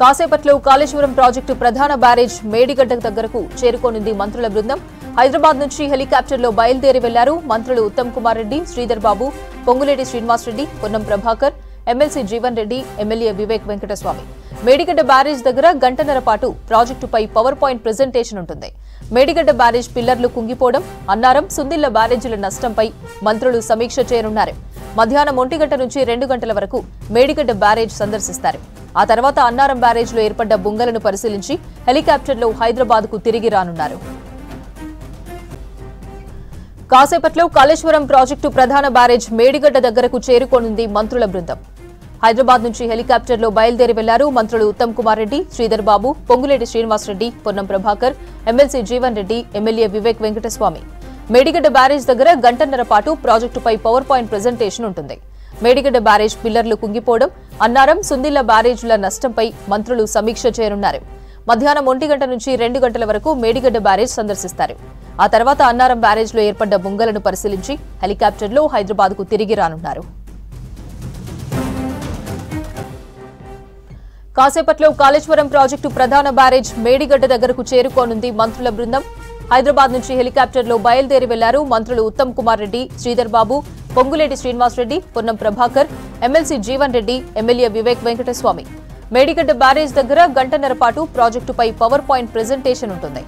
కాసేపట్లో కాళేశ్వరం ప్రాజెక్టు ప్రధాన బ్యారేజ్ మేడిగడ్డ దగ్గరకు చేరుకోనుంది మంత్రుల బృందం. హైదరాబాద్ నుంచి హెలికాప్టర్లో బయలుదేరి వెళ్లారు మంత్రులు Uttam Kumar Reddy, Sridhar Babu, Ponguleti Srinivas Reddy, Ponnam Prabhakar, MLC Jeevan Reddy, MLA Vivek Venkataswamy. Medigadda barrage దగ్గర గంటన్నర పాటు ప్రాజెక్టుపై పవర్ పాయింట్ ప్రెజెంటేషన్ ఉంటుంది. మేడిగడ్డ బ్యారేజ్ పిల్లర్లు కుంగిపోవడం, అన్నారం, సుందిళ్ల బ్యారేజీల నష్టంపై మంత్రులు సమీక్ష చేయనున్నారు. మధ్యాహ్నం 1 గంట నుంచి 2 గంటల వరకు మేడిగడ్డ బ్యారేజ్ సందర్శిస్తారు. ఆ తర్వాత అన్నారం బ్యారేజ్లో ఏర్పడ్డ బుంగలను పరిశీలించి హెలికాప్టర్లో హైదరాబాద్కు తిరిగి రానున్నారు. కాసేపట్లో కాళేశ్వరం ప్రాజెక్టు ప్రధాన బ్యారేజ్ మేడిగడ్డ దగ్గరకు చేరుకోనుంది మంత్రుల బృందం. హైదరాబాద్ నుంచి హెలికాప్టర్లో బయలుదేరి వెళ్లారు మంత్రులు Uttam Kumar Reddy, Sridhar Babu, Ponguleti Srinivas Reddy, Ponnam Prabhakar, MLC Jeevan Reddy, MLA Vivek Venkataswamy. Medigadda barrage దగ్గర గంటన్నర పాటు ప్రాజెక్టుపై పవర్ పాయింట్ ప్రెజెంటేషన్ ఉంటుంది. మేడిగడ్డ బ్యారేజ్ పిల్లర్లు కుంగిపోవడం, అన్నారం, సుందిళ్ల బ్యారేజీల నష్టంపై మంత్రులు సమీక్ష చేయనున్నారు. మధ్యాహ్నం 1 గంట నుంచి 2 గంటల వరకు మేడిగడ్డ బ్యారేజ్ సందర్శిస్తారు. ఆ తర్వాత అన్నారం బ్యారేజ్లో ఏర్పడ్డ బుంగలను పరిశీలించి హెలికాప్టర్లో హైదరాబాద్కు తిరిగి రానున్నారు. కాసేపట్లో కాళేశ్వరం ప్రాజెక్టు ప్రధాన బ్యారేజ్ మేడిగడ్డ దగ్గరకు చేరుకోనుంది మంత్రుల బృందం. హైదరాబాద్ నుంచి హెలికాప్టర్లో బయలుదేరి వెళ్లారు మంత్రులు Uttam Kumar Reddy, Sridhar Babu, Ponguleti Srinivas Reddy, Ponnam Prabhakar, MLC Jeevan Reddy, MLA Vivek Venkataswamy. Medigadda barrage దగ్గర గంటన్నర పాటు ప్రాజెక్టుపై పవర్ పాయింట్ ప్రెజెంటేషన్ ఉంటుంది.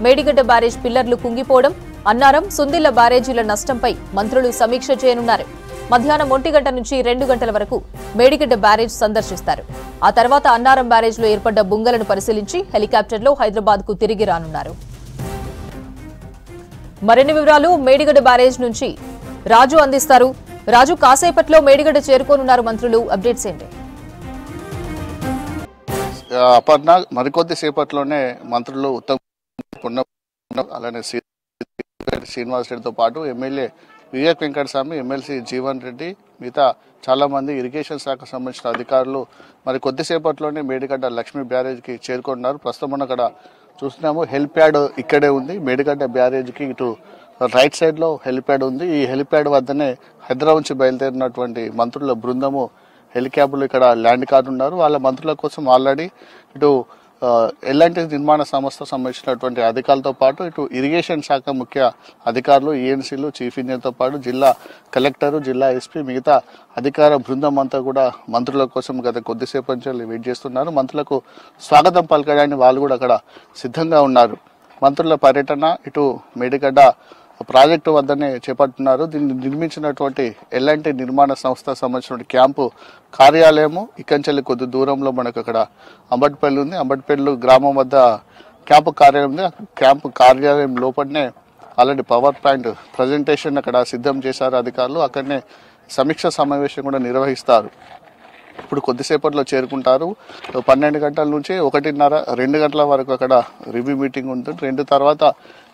మేడిగడ్డ బ్యారేజ్ పిల్లర్లు కుంగిపోవడం, అన్నారం, సుందిళ్ల బ్యారేజీల నష్టంపై మంత్రులు సమీక్ష చేయనున్నారు. మధ్యాహ్నం 1 గంట నుంచి 2 గంటల వరకు మేడిగడ్డ బ్యారేజ్ సందర్శిస్తారు. ఆ తర్వాత అన్నారం బ్యారేజ్లో ఏర్పడ్డ బుంగలను పరిశీలించి హెలికాప్టర్లో హైదరాబాద్కు తిరిగి రానున్నారు. మరిన్ని వివరాలు మేడిగడ్డ బ్యారేజ్ నుంచి రాజు అందిస్తారు. రాజు, కాసేపట్లో మేడిగడ్డ చేరుకోనున్నారు మంత్రులు, అప్డేట్స్ ఏంటి? అపర్ణ, మరికొద్ది సేపట్లోనే మంత్రులు ఉత్తమ్, అలానే శ్రీనివాస్ రెడ్డితో పాటు ఎమ్మెల్యే వివేక్ వెంకటస్వామి, ఎమ్మెల్సీ జీవన్ రెడ్డి, మిగతా చాలా మంది ఇరిగేషన్ శాఖకు సంబంధించిన అధికారులు మరి కొద్దిసేపట్లోనే మేడిగడ్డ లక్ష్మీ బ్యారేజ్కి చేరుకున్నారు. ప్రస్తుతం మనం అక్కడ చూస్తున్నాము, హెలిప్యాడ్ ఇక్కడే ఉంది. మేడిగడ్డ బ్యారేజ్కి ఇటు రైట్ సైడ్లో హెలిప్యాడ్ ఉంది. ఈ హెలిప్యాడ్ వద్దనే హైదరాబాద్ నుంచి బయలుదేరినటువంటి మంత్రుల బృందము హెలికాప్టర్లు ఇక్కడ ల్యాండ్ కానున్నారు. వాళ్ళ మంత్రుల కోసం ఆల్రెడీ ఇటు ఎలాంటి నిర్మాణ సంస్థ సంబంధించినటువంటి అధికారులతో పాటు ఇటు ఇరిగేషన్ శాఖ ముఖ్య అధికారులు, ఈఎన్సీలు, చీఫ్ ఇంజనీర్తో పాటు జిల్లా కలెక్టరు, జిల్లా ఎస్పీ, మిగతా అధికార బృందం అంతా కూడా మంత్రుల కోసం గత కొద్దిసేపు నుంచి వెయిట్ చేస్తున్నారు. మంత్రులకు స్వాగతం పలకడానికి వాళ్ళు కూడా అక్కడ సిద్ధంగా ఉన్నారు. మంత్రుల పర్యటన ఇటు మేడిగడ్డ ప్రాజెక్టు వద్దనే చేపడుతున్నారు. దీన్ని నిర్మించినటువంటి ఎలాంటి నిర్మాణ సంస్థ సంబంధించిన క్యాంపు కార్యాలయము ఇక్కడి కొద్ది దూరంలో మనకు అక్కడ అంబట్పల్లి ఉంది. అంబట్పల్లి గ్రామం వద్ద క్యాంపు కార్యాలయం ఉంది. క్యాంపు కార్యాలయం లోపలనే ఆల్రెడీ పవర్ పాయింట్ ప్రజెంటేషన్ అక్కడ సిద్ధం చేశారు అధికారులు. అక్కడనే సమీక్ష సమావేశం కూడా నిర్వహిస్తారు. ఇప్పుడు కొద్దిసేపట్లో చేరుకుంటారు. 12 గంటల నుంచి 1:30, 2 గంటల వరకు అక్కడ రివ్యూ మీటింగ్ ఉంటుంది. 2 తర్వాత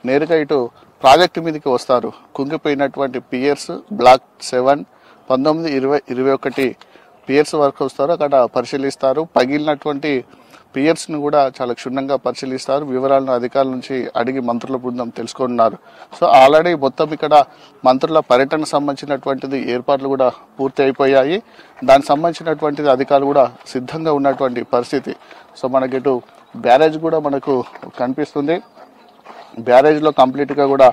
నేరుగా ఇటు ప్రాజెక్టు మీదకి వస్తారు. కుంగిపోయినటువంటి పియర్స్ బ్లాక్ 7, 19, 20, 21 పియర్స్ వరకు వస్తారు. అక్కడ పరిశీలిస్తారు. పగిలినటువంటి పియర్స్ను కూడా చాలా క్షుణ్ణంగా పరిశీలిస్తారు. వివరాలను అధికారుల నుంచి అడిగి మంత్రుల బృందం తెలుసుకున్నారు. సో ఆల్రెడీ మొత్తం ఇక్కడ మంత్రుల పర్యటనకు సంబంధించినటువంటిది ఏర్పాట్లు కూడా పూర్తి అయిపోయాయి. దానికి సంబంధించినటువంటిది అధికారులు కూడా సిద్ధంగా ఉన్నటువంటి పరిస్థితి. సో మనకి ఇటు బ్యారేజ్ కూడా మనకు కనిపిస్తుంది. బ్యారేజ్లో కంప్లీట్గా కూడా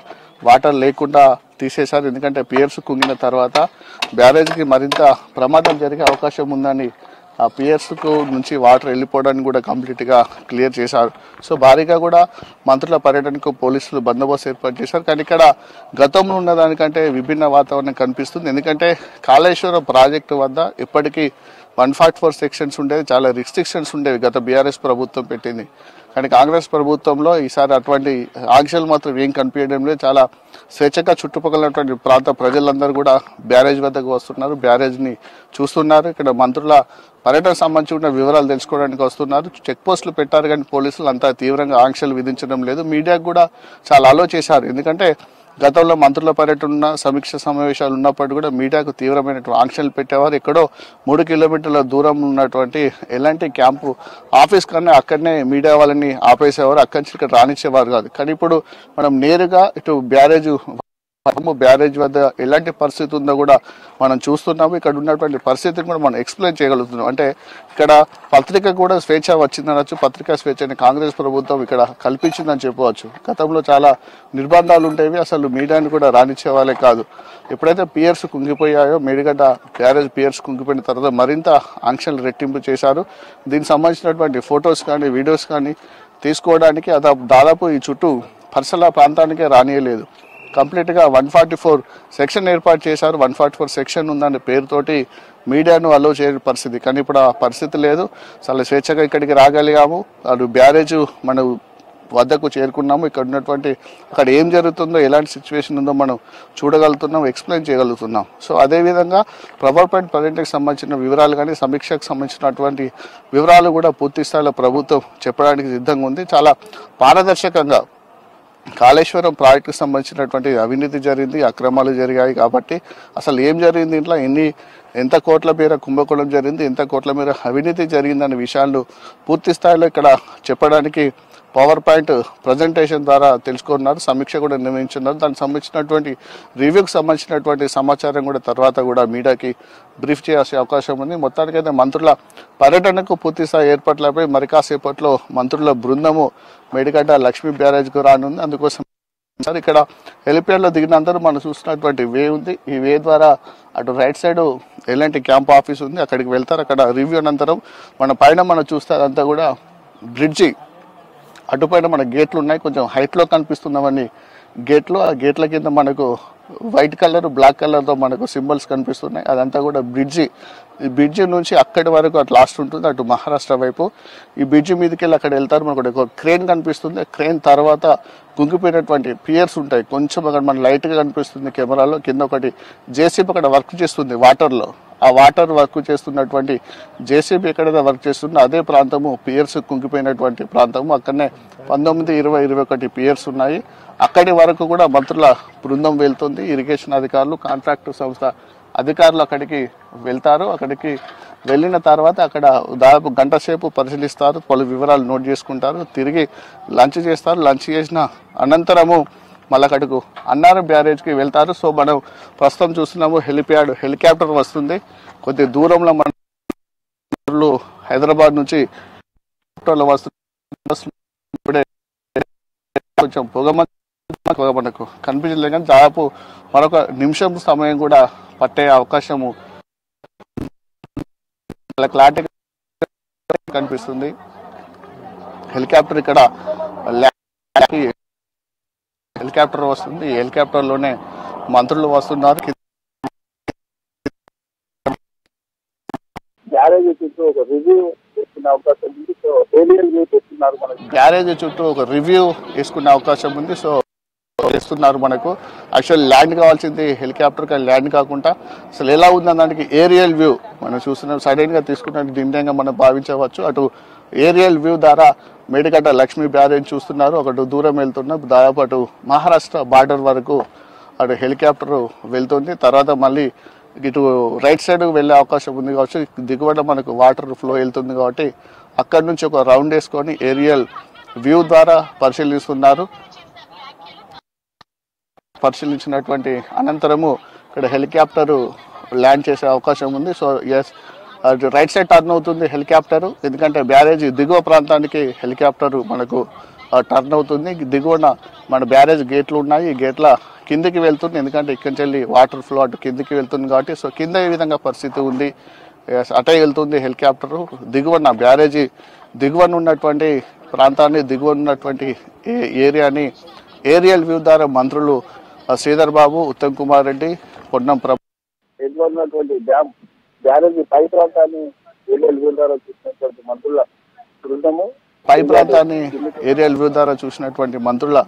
వాటర్ లేకుండా తీసేశారు. ఎందుకంటే పియర్స్ కుంగిన తర్వాత బ్యారేజ్కి మరింత ప్రమాదం జరిగే అవకాశం ఉందని ఆ పియర్స్కు నుంచి వాటర్ వెళ్ళిపోవడానికి కూడా కంప్లీట్గా క్లియర్ చేశారు. సో భారీగా కూడా మంత్రుల పర్యటనకు పోలీసులు బందోబస్తు ఏర్పాటు చేశారు. కానీ ఇక్కడ గతంలో ఉన్నదానికంటే విభిన్న వాతావరణం కనిపిస్తుంది. ఎందుకంటే కాళేశ్వరం ప్రాజెక్టు వద్ద ఇప్పటికీ 144 సెక్షన్స్ ఉండేవి, చాలా రిస్ట్రిక్షన్స్ ఉండేవి గత బీఆర్ఎస్ ప్రభుత్వం పెట్టింది. కానీ కాంగ్రెస్ ప్రభుత్వంలో ఈసారి అటువంటి ఆంక్షలు మాత్రం ఏం కనిపించడం లేదు. చాలా స్వేచ్ఛగా చుట్టుపక్కలటువంటి ప్రాంత ప్రజలందరూ కూడా బ్యారేజ్ వద్దకు వస్తున్నారు, బ్యారేజ్ని చూస్తున్నారు. ఇక్కడ మంత్రుల పర్యటనకు సంబంధించిన వివరాలు తెలుసుకోవడానికి వస్తున్నారు. చెక్ పోస్టులు పెట్టారు కానీ పోలీసులు అంతా తీవ్రంగా ఆంక్షలు విధించడం లేదు. మీడియాకు కూడా చాలా అలో చేశారు. ఎందుకంటే గతంలో మంత్రుల పర్యటన సమీక్ష సమావేశాలు ఉన్నప్పటికీ కూడా మీడియాకు తీవ్రమైనటువంటి ఆంక్షలు పెట్టేవారు. ఎక్కడో 3 కిలోమీటర్ల దూరం ఉన్నటువంటి ఎలాంటి క్యాంపు ఆఫీస్ కన్నా అక్కడనే మీడియా వాళ్ళని ఆపేసేవారు, అక్కడి నుంచి ఇక్కడ రానిచ్చేవారు కాదు. కానీ ఇప్పుడు మనం నేరుగా ఇటు బ్యారేజ్ బ్యారేజ్ వద్ద ఎలాంటి పరిస్థితి ఉందో కూడా మనం చూస్తున్నాము. ఇక్కడ ఉన్నటువంటి పరిస్థితిని కూడా మనం ఎక్స్ప్లెయిన్ చేయగలుగుతున్నాం. అంటే ఇక్కడ పత్రిక కూడా స్వేచ్ఛ వచ్చిందనొచ్చు. పత్రికా స్వేచ్ఛని కాంగ్రెస్ ప్రభుత్వం ఇక్కడ కల్పించిందని చెప్పవచ్చు. గతంలో చాలా నిర్బంధాలు ఉండేవి, అసలు మీడియాని కూడా రానిచ్చే వాళ్ళే కాదు. ఎప్పుడైతే పియర్స్ కుంగిపోయాయో, మేడిగడ్డ బ్యారేజ్ పియర్స్ కుంగిపోయిన తర్వాత మరింత ఆంక్షలు రెట్టింపు చేశారు. దీనికి సంబంధించినటువంటి ఫొటోస్ కానీ వీడియోస్ కానీ తీసుకోవడానికి దాదాపు ఈ చుట్టూ పరిసర ప్రాంతానికే రానియలేదు. కంప్లీట్గా 144 సెక్షన్ ఏర్పాటు చేశారు. 144 సెక్షన్ ఉందనే పేరుతోటి మీడియాను అలో చేయని పరిస్థితి. కానీ ఇప్పుడు ఆ పరిస్థితి లేదు. చాలా స్వేచ్ఛగా ఇక్కడికి రాగలిగాము. అది బ్యారేజ్ మన వద్దకు చేరుకున్నాము. ఇక్కడ ఉన్నటువంటి అక్కడ ఏం జరుగుతుందో, ఎలాంటి సిచ్యువేషన్ ఉందో మనం చూడగలుగుతున్నాం, ఎక్స్ప్లెయిన్ చేయగలుగుతున్నాం. సో అదేవిధంగా పవర్ పాయింట్ ప్రాజెక్టుకి సంబంధించిన వివరాలు కానీ, సమీక్షకు సంబంధించినటువంటి వివరాలు కూడా పూర్తి స్థాయిలో ప్రభుత్వం చెప్పడానికి సిద్ధంగా ఉంది. చాలా పారదర్శకంగా కాళేశ్వరం ప్రాజెక్టుకు సంబంధించినటువంటి అవినీతి జరిగింది, అక్రమాలు జరిగాయి. కాబట్టి అసలు ఏం జరిగింది, ఇంట్లో ఎంత కోట్ల మేర కుంభకోణం జరిగింది, ఎంత కోట్ల మేర అవినీతి జరిగిందనే విషయాలు పూర్తి స్థాయిలో ఇక్కడ చెప్పడానికి పవర్ పాయింట్ ప్రజెంటేషన్ ద్వారా తెలుసుకున్నారు. సమీక్ష కూడా నిర్వహించున్నారు. దానికి సంబంధించినటువంటి రివ్యూకి సంబంధించినటువంటి సమాచారం కూడా తర్వాత కూడా మీడియాకి బ్రీఫ్ చేసే అవకాశం ఉంది. మొత్తానికైతే మంత్రుల పర్యటనకు పూర్తి స్థాయి ఏర్పాట్లపై మరి కాసేపట్లో మంత్రుల బృందము మేడిగడ్డ లక్ష్మీ బ్యారేజ్కు రానుంది. అందుకోసం సార్ ఇక్కడ హెలిప్యాడ్లో దిగినంతరం మనం చూస్తున్నటువంటి వే ఉంది. ఈ వే ద్వారా అటు రైట్ సైడ్ ఎలాంటి క్యాంప్ ఆఫీస్ ఉంది, అక్కడికి వెళ్తారు. అక్కడ రివ్యూ అనంతరం మన పైన మనం చూస్తే అదంతా కూడా బ్రిడ్జి, అటుపైన మన గేట్లు ఉన్నాయి. కొంచెం హైట్లో కనిపిస్తున్నవన్నీ గేట్లు. ఆ గేట్ల కింద మనకు వైట్ కలర్, బ్లాక్ కలర్తో మనకు సింబల్స్ కనిపిస్తున్నాయి. అదంతా కూడా బ్రిడ్జి. ఈ బ్రిడ్జి నుంచి అక్కడి వరకు అటు లాస్ట్ ఉంటుంది, అటు మహారాష్ట్ర వైపు. ఈ బ్రిడ్జి మీదకి వెళ్ళి అక్కడ వెళ్తారు. మనకు ఒక క్రేన్ కనిపిస్తుంది. క్రేన్ తర్వాత కుంగిపోయినటువంటి పియర్స్ ఉంటాయి. కొంచెం అక్కడ మన లైట్గా కనిపిస్తుంది కెమెరాలో. కింద ఒకటి జేసీబీ అక్కడ వర్క్ చేస్తుంది వాటర్లో. ఆ వాటర్ వర్క్ చేస్తున్నటువంటి జేసీబీ ఎక్కడైతే వర్క్ చేస్తుందో అదే ప్రాంతము పియర్స్ కుంగిపోయినటువంటి ప్రాంతము. అక్కడనే 19, 20, 21 పియర్స్ ఉన్నాయి. అక్కడి వరకు కూడా మంత్రుల బృందం వెళ్తుంది. ఇరిగేషన్ అధికారులు, కాంట్రాక్టు సంస్థ అధికారులు అక్కడికి వెళ్తారు. అక్కడికి వెళ్ళిన తర్వాత అక్కడ దాదాపు గంట సేపు పరిశీలిస్తారు, పలు వివరాలు నోట్ చేసుకుంటారు, తిరిగి లంచ్ చేస్తారు. లంచ్ చేసిన అనంతరము మళ్ళీ అక్కడకు అన్నారం బ్యారేజ్కి వెళ్తారు. సో మనం ప్రస్తుతం చూస్తున్నాము హెలికాప్టర్ వస్తుంది. కొద్ది దూరంలో మన హైదరాబాద్ నుంచి వస్తుంది. కొంచెం పొగ మనకు కనిపించలేదు, కానీ దాదాపు మరొక నిమిషం సమయం కూడా పట్టే అవకాశము క్లారిటీ కనిపిస్తుంది. హెలికాప్టర్ ఇక్కడ హెలికాప్టర్ వస్తుంది. ఈ హెలికాప్టర్లోనే మంత్రులు వస్తున్నారు. గ్యారేజ్ చుట్టూ ఒక రివ్యూ చేసుకునే అవకాశం ఉంది. సో ఏరియల్ వ్యూ చేస్తున్నారు మనకు. గ్యారేజ్ చుట్టూ ఒక రివ్యూ వేసుకునే అవకాశం ఉంది. సో చేస్తున్నారు మనకు. యాక్చువల్ ల్యాండ్ కావాల్సింది హెలికాప్టర్, కానీ ల్యాండ్ కాకుండా అసలు ఎలా ఉందన్న దానికి ఏరియల్ వ్యూ మనం చూస్తున్నాం. సడన్గా తీసుకున్న నిర్ణయంగా మనం భావించవచ్చు. అటు ఏరియల్ వ్యూ ద్వారా మేడిగడ్డ లక్ష్మీ బ్యారేజ్ చూస్తున్నారు. ఒకటి దూరం వెళ్తున్నా, దాదాపు అటు మహారాష్ట్ర బార్డర్ వరకు అటు హెలికాప్టర్ వెళ్తుంది. తర్వాత మళ్ళీ ఇటు రైట్ సైడ్ వెళ్ళే అవకాశం ఉంది కావచ్చు. దిగువన మనకు వాటర్ ఫ్లో వెళ్తుంది కాబట్టి అక్కడి నుంచి ఒక రౌండ్ వేసుకొని ఏరియల్ వ్యూ ద్వారా పరిశీలిస్తున్నారు. పరిశీలించినటువంటి అనంతరము ఇక్కడ హెలికాప్టరు ల్యాండ్ చేసే అవకాశం ఉంది. So yes, right side turn అవుతుంది హెలికాప్టరు, ఎందుకంటే బ్యారేజ్ దిగువ ప్రాంతానికి హెలికాప్టరు మనకు టర్న్ అవుతుంది. దిగువన మన బ్యారేజ్ గేట్లు ఉన్నాయి. ఈ గేట్ల కిందికి వెళ్తుంది, ఎందుకంటే ఇక్కడి నుంచి వెళ్ళి వాటర్ ఫ్లో అటు కిందికి వెళ్తుంది కాబట్టి. సో కింద ఈ విధంగా పరిస్థితి ఉంది. అటే వెళ్తుంది హెలికాప్టరు. దిగువన బ్యారేజీ దిగువన ఉన్నటువంటి ప్రాంతాన్ని, దిగువన ఉన్నటువంటి ఏరియాని ఏరియల్ వ్యూ ద్వారా మంత్రులు శ్రీధర్ బాబు, ఉత్తమ్ కుమార్ రెడ్డి, పొన్నం ఉన్నటువంటి డ్యామ్ బ్యారేజ్ పై ప్రాంతాన్ని ఏరియల్ వ్యూ ద్వారా చూసినటువంటి మంత్రుల బృందము ఏరియల్ వ్యూ ద్వారా చూసినటువంటి మంత్రుల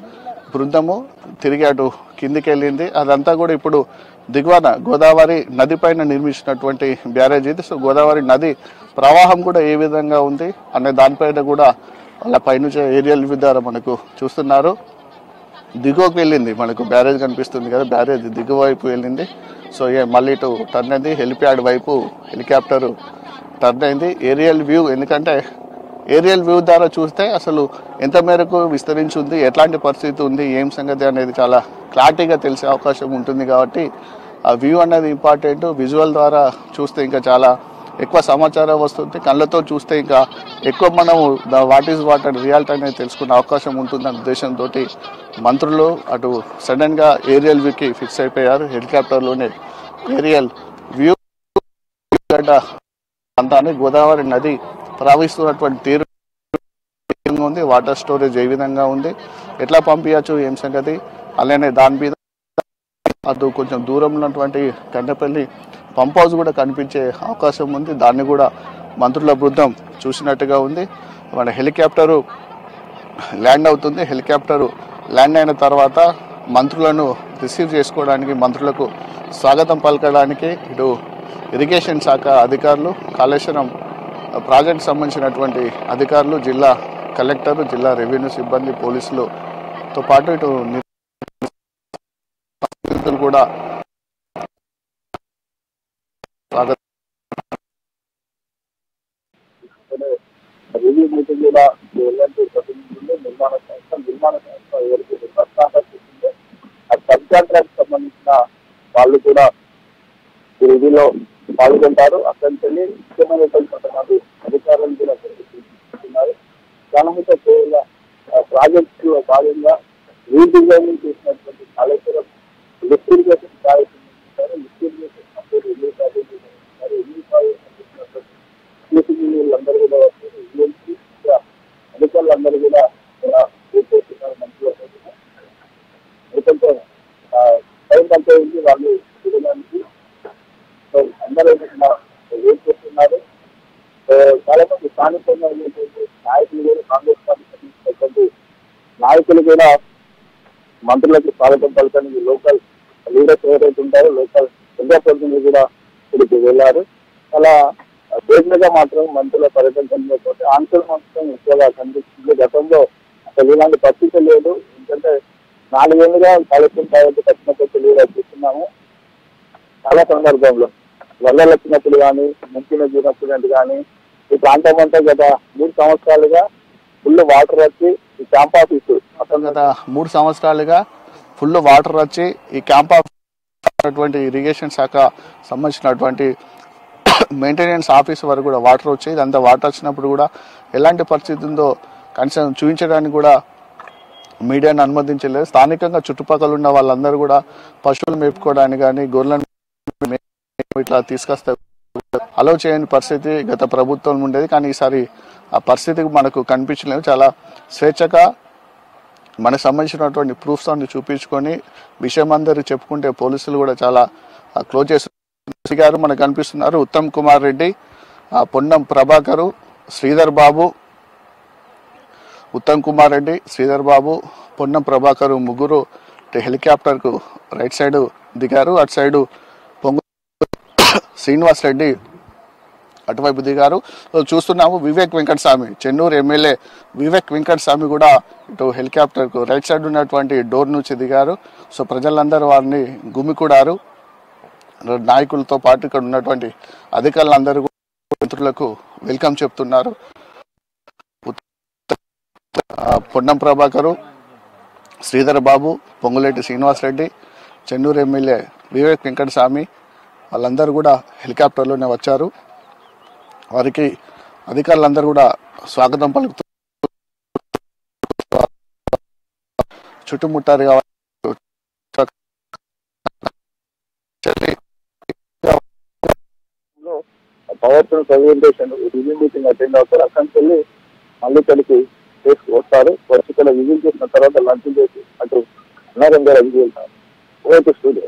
బృందము తిరిగి అటు కిందికి వెళ్ళింది. అదంతా కూడా ఇప్పుడు దిగువన గోదావరి నది పైన నిర్మించినటువంటి బ్యారేజ్ ఇది. సో గోదావరి నది ప్రవాహం కూడా ఏ విధంగా ఉంది అనే దానిపైన కూడా అలా పైనుంచి ఏరియల్ వ్యూ ద్వారా మనకు చూస్తున్నారు. దిగువకు వెళ్ళింది, మనకు బ్యారేజ్ కనిపిస్తుంది కదా, బ్యారేజ్ దిగువ వైపు వెళ్ళింది. సో మళ్ళీ ఇటు టర్న్ అయింది, హెలిప్యాడ్ వైపు హెలికాప్టర్ టర్న్ అయింది. ఏరియల్ వ్యూ, ఎందుకంటే ఏరియల్ వ్యూ ద్వారా చూస్తే అసలు ఎంత మేరకు విస్తరించి ఉంది, ఎట్లాంటి పరిస్థితి ఉంది, ఏం సంగతి అనేది చాలా క్లారిటీగా తెలిసే అవకాశం ఉంటుంది. కాబట్టి ఆ వ్యూ అనేది ఇంపార్టెంట్. విజువల్ ద్వారా చూస్తే ఇంకా చాలా ఎక్కువ సమాచారం వస్తుంది. కళ్ళతో చూస్తే ఇంకా ఎక్కువ మనము what is what and reality అనేది తెలుసుకునే అవకాశం ఉంటుందనే ఉద్దేశంతో మంత్రులు అటు సడన్గా ఏరియల్ వ్యూకి ఫిక్స్ అయిపోయారు. హెలికాప్టర్లోనే ఏరియల్ వ్యూ ప్రాంతాన్ని గోదావరి నది ప్రవహిస్తున్నటువంటి తీరు ఉంది, వాటర్ స్టోరేజ్ ఏ విధంగా ఉంది, ఎట్లా పంపించచ్చు, ఏం సంగతి, అలానే దాని మీద అటు కొంచెం దూరం ఉన్నటువంటి కండపల్లి పంప్ హౌస్ కూడా కనిపించే అవకాశం ఉంది. దాన్ని కూడా మంత్రుల బృందం చూసినట్టుగా ఉంది. మన హెలికాప్టరు ల్యాండ్ అవుతుంది. హెలికాప్టరు ల్యాండ్ అయిన తర్వాత మంత్రులను రిసీవ్ చేసుకోవడానికి, మంత్రులకు స్వాగతం పలకడానికి ఇటు ఇరిగేషన్ శాఖ అధికారులు, కాళేశ్వరం ప్రాజెక్ట్ సంబంధించినటువంటి అధికారులు, జిల్లా కలెక్టర్, జిల్లా రెవెన్యూ సిబ్బంది, పోలీసులతో పాటు ఇటు కూడా రివ్యూ మీటింగ్ కూడా నిర్మాణ సంస్థ ఎవరికి ప్రస్తావిస్తుందో ఆ సబ్ కాంట్రాక్ట్ సంబంధించిన వాళ్ళు కూడా ఈ రివ్యూలో పాల్గొంటారు. అక్కడికి వెళ్ళి ముఖ్యమైనటువంటి కొంతమంది అధికారులను కూడా తీసుకున్నారు. ప్రాథమిక సేవల ప్రాజెక్టు లో భాగంగా రీడిజైనింగ్ చేసినటువంటి Kaleshwaram lift irrigation project lift irrigation ఇంజనీర్లందరూ కూడా అధికారులందరూ కూడా చేస్తున్నారు. మంచిగా ఎందుకంటే టైం పంపేది వాళ్ళు తిరగడానికి అందరూ వెయిట్ చేస్తున్నారు. చాలా మంది స్థానికంగా నాయకులు కూడా, కాంగ్రెస్ పార్టీ సంబంధించినటువంటి నాయకులు కూడా మంత్రులకు స్వాగతం పలకడానికి లోకల్ లీడర్స్ ఎవరైతే ఉంటారో లోకల్ ప్రజాప్రతినిధులు కూడా ఇక్కడికి వెళ్ళారు. అలా దేశంగా మాత్రం మంత్రుల పర్యటనతో ఆంక్షలు మాత్రం ఎక్కువగా కనిపిస్తుంది. గతంలో అసలు ఇలాంటి పరిస్థితి లేదు. ఎందుకంటే 4 ఏళ్ళుగా కాళేశ్వరం ప్రాజెక్టు కట్టినప్పుడు తెలియదు చూస్తున్నాము. చాలా సందర్భంలో వరదలు వచ్చినప్పుడు కానీ, ముంచిన జీనప్పుడు కానీ ఈ ప్రాంతం అంతా గత 3 సంవత్సరాలుగా ఫుల్ వాటర్ వచ్చి ఈ క్యాంప్ ఆఫీసు గత 3 సంవత్సరాలుగా ఫుల్ వాటర్ వచ్చి ఈ క్యాంప్ ఆఫీస్ ఇరిగేషన్ శాఖ సంబంధించినటువంటి మెయింటెనెన్స్ ఆఫీస్ వరకు కూడా వాటర్ వచ్చాయి. ఇదంతా వాటర్ వచ్చినప్పుడు కూడా ఎలాంటి పరిస్థితి ఉందో కనీసం చూపించడానికి కూడా మీడియాను అనుమతించలేదు. స్థానికంగా చుట్టుపక్కల ఉన్న వాళ్ళందరూ కూడా పశువులు మేపుకోవడానికి కానీ, గొర్రెలను ఇట్లా తీసుకొస్తే అలౌ చేయని పరిస్థితి గత ప్రభుత్వం ఉండేది. కానీ ఈసారి ఆ పరిస్థితికి మనకు కనిపించలేదు. చాలా స్వేచ్ఛగా మనకు సంబంధించినటువంటి ప్రూఫ్స్ అన్ని చూపించుకొని విషయం అందరూ చెప్పుకుంటే పోలీసులు కూడా చాలా క్లోజ్ చేస్తున్నారు. గారు మనకు కనిపిస్తున్నారు. ఉత్తమ్ కుమార్ రెడ్డి, పొన్నం ప్రభాకరు, శ్రీధర్ బాబు, ఉత్తమ్ కుమార్ రెడ్డి, శ్రీధర్ బాబు, పొన్నం ప్రభాకరు ముగ్గురు హెలికాప్టర్కు రైట్ సైడ్ దిగారు. అటు సైడు పొంగు శ్రీనివాస్ రెడ్డి అటువైపు దిగారు. చూస్తున్నాము వివేక్ వెంకటస్వామి, చెన్నూరు ఎమ్మెల్యే వివేక్ వెంకటస్వామి కూడా ఇటు హెలికాప్టర్కు రైట్ సైడ్ ఉన్నటువంటి డోర్ నుంచి దిగారు. సో ప్రజలందరూ వారిని గుమికూడారు. నాయకులతో పాటు ఇక్కడ ఉన్నటువంటి అధికారులందరూ మంత్రులకు వెల్కమ్ చెప్తున్నారు. పొన్నం ప్రభాకరు, శ్రీధర్ బాబు, పొంగులేటి శ్రీనివాస్ రెడ్డి, చెన్నూరు ఎమ్మెల్యే వివేక్ వెంకటస్వామి వాళ్ళందరూ కూడా హెలికాప్టర్లోనే వచ్చారు. వారికి అధికారులందరూ కూడా స్వాగతం పలుకుతూ చుట్టుముట్టారు. Power presentation review meeting attend అవుతారు. అక్కడికి వెళ్ళి మళ్ళీ ఇక్కడికి వస్తారు. వచ్చి ఇక్కడ విజిట్ చేసిన తర్వాత లంచ్ చేసి అటు అన్నారం గారు వెళ్తారు. Okay studio.